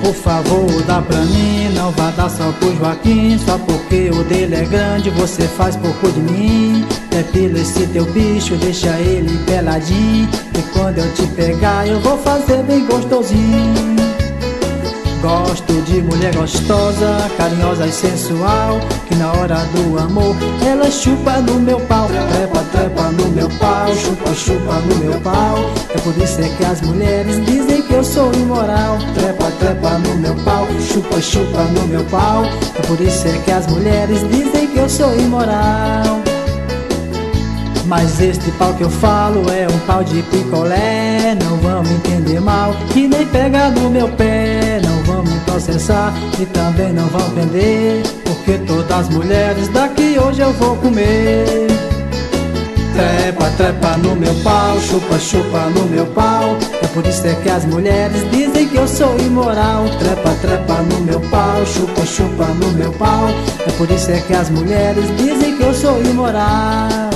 Por favor, dá pra mim, não vá dar só pro Joaquim. Só porque o dele é grande, você faz pouco de mim. Depila esse teu bicho, deixa ele peladinho, e quando eu te pegar eu vou fazer bem gostosinho. Gosto de mulher gostosa, carinhosa e sensual, que na hora do amor ela chupa no meu pau. Trepa, trepa no meu pau, chupa, chupa no meu pau. É por isso é que as mulheres dizem que eu sou imoral. Trepa, trepa no meu pau, chupa, chupa no meu pau. É por isso é que as mulheres dizem que eu sou imoral. Mas este pau que eu falo é um pau de picolé. Não vão me entender mal, que nem pega no meu pé. Não vão me processar e também não vão prender, porque todas as mulheres daqui hoje eu vou comer. Trepa, trepa no meu pau, chupa, chupa no meu pau. É por isso é que as mulheres dizem que eu sou imoral. Trepa, trepa no meu pau, chupa, chupa no meu pau. É por isso é que as mulheres dizem que eu sou imoral.